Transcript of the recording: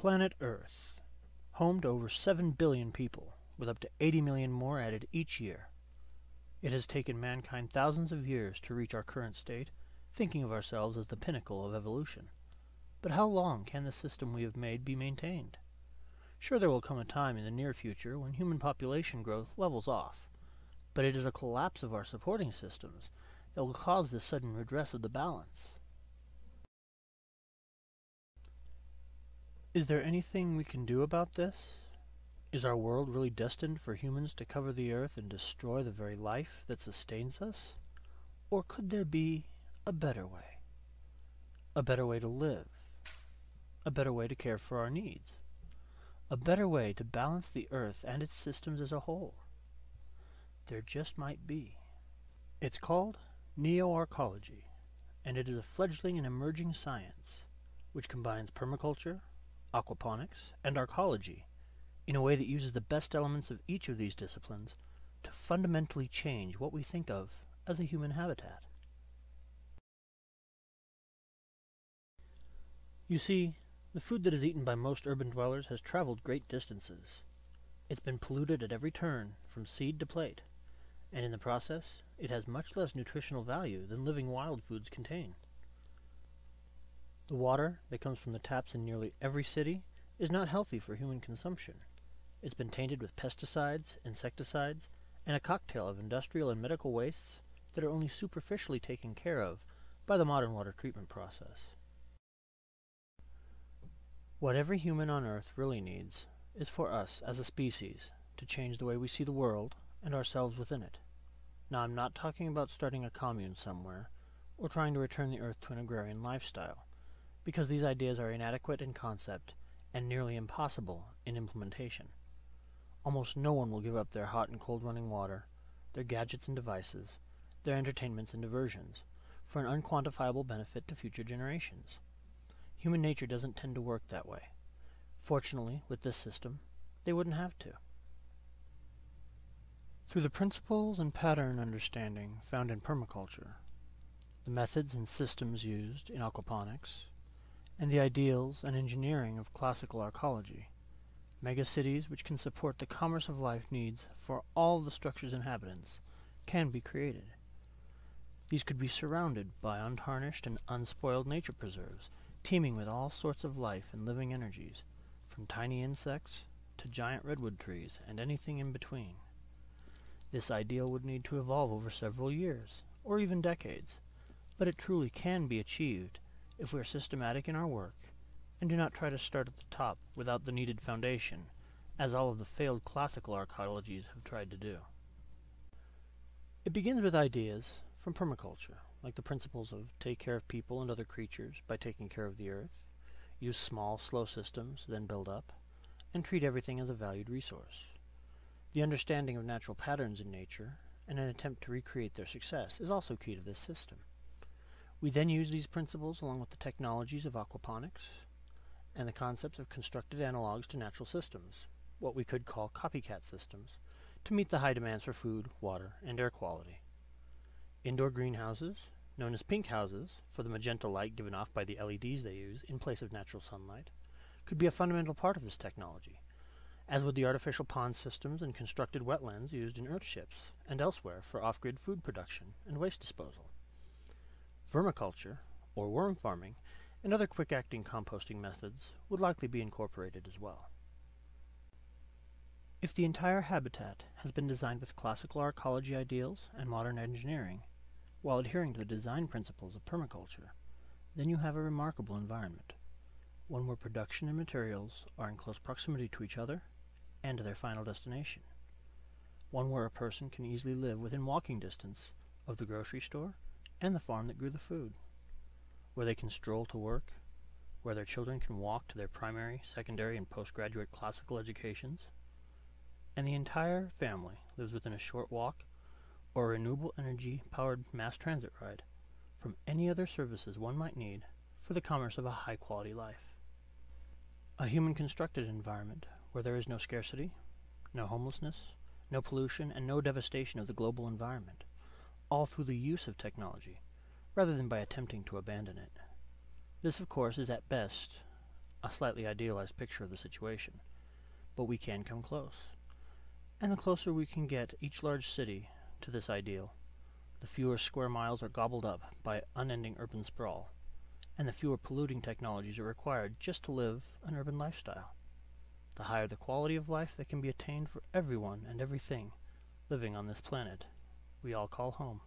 Planet Earth, home to over 7 billion people, with up to 80 million more added each year. It has taken mankind thousands of years to reach our current state, thinking of ourselves as the pinnacle of evolution. But how long can the system we have made be maintained? Sure, there will come a time in the near future when human population growth levels off, but it is a collapse of our supporting systems that will cause this sudden redress of the balance. Is there anything we can do about this? Is our world really destined for humans to cover the earth and destroy the very life that sustains us? Or could there be a better way? A better way to live? A better way to care for our needs? A better way to balance the earth and its systems as a whole? There just might be. It's called Neoarcology, and it is a fledgling and emerging science which combines permaculture, aquaponics, and arcology in a way that uses the best elements of each of these disciplines to fundamentally change what we think of as a human habitat. You see, the food that is eaten by most urban dwellers has traveled great distances. It's been polluted at every turn, from seed to plate, and in the process, it has much less nutritional value than living wild foods contain. The water that comes from the taps in nearly every city is not healthy for human consumption. It's been tainted with pesticides, insecticides, and a cocktail of industrial and medical wastes that are only superficially taken care of by the modern water treatment process. What every human on Earth really needs is for us, as a species, to change the way we see the world and ourselves within it. Now, I'm not talking about starting a commune somewhere or trying to return the Earth to an agrarian lifestyle, because these ideas are inadequate in concept and nearly impossible in implementation. Almost no one will give up their hot and cold running water, their gadgets and devices, their entertainments and diversions, for an unquantifiable benefit to future generations. Human nature doesn't tend to work that way. Fortunately, with this system, they wouldn't have to. Through the principles and pattern understanding found in permaculture, the methods and systems used in aquaponics, and the ideals and engineering of classical arcology, megacities which can support the commerce of life needs for all the structure's inhabitants can be created. These could be surrounded by untarnished and unspoiled nature preserves, teeming with all sorts of life and living energies, from tiny insects to giant redwood trees and anything in between. This ideal would need to evolve over several years, or even decades, but it truly can be achieved if we are systematic in our work and do not try to start at the top without the needed foundation, as all of the failed classical arcologies have tried to do. It begins with ideas from permaculture, like the principles of take care of people and other creatures by taking care of the earth, use small, slow systems, then build up, and treat everything as a valued resource. The understanding of natural patterns in nature and an attempt to recreate their success is also key to this system. We then use these principles along with the technologies of aquaponics and the concepts of constructed analogs to natural systems, what we could call copycat systems, to meet the high demands for food, water, and air quality. Indoor greenhouses, known as pink houses for the magenta light given off by the LEDs they use in place of natural sunlight, could be a fundamental part of this technology, as would the artificial pond systems and constructed wetlands used in earthships and elsewhere for off-grid food production and waste disposal. Vermiculture, or worm farming, and other quick-acting composting methods would likely be incorporated as well. If the entire habitat has been designed with classical arcology ideals and modern engineering, while adhering to the design principles of permaculture, then you have a remarkable environment, one where production and materials are in close proximity to each other and to their final destination, one where a person can easily live within walking distance of the grocery store and the farm that grew the food, where they can stroll to work, where their children can walk to their primary, secondary, and postgraduate classical educations, and the entire family lives within a short walk or a renewable energy-powered mass transit ride from any other services one might need for the commerce of a high-quality life. A human-constructed environment where there is no scarcity, no homelessness, no pollution, and no devastation of the global environment, all through the use of technology, rather than by attempting to abandon it. This, of course, is at best a slightly idealized picture of the situation, but we can come close. And the closer we can get each large city to this ideal, the fewer square miles are gobbled up by unending urban sprawl, and the fewer polluting technologies are required just to live an urban lifestyle. The higher the quality of life that can be attained for everyone and everything living on this planet we all call home.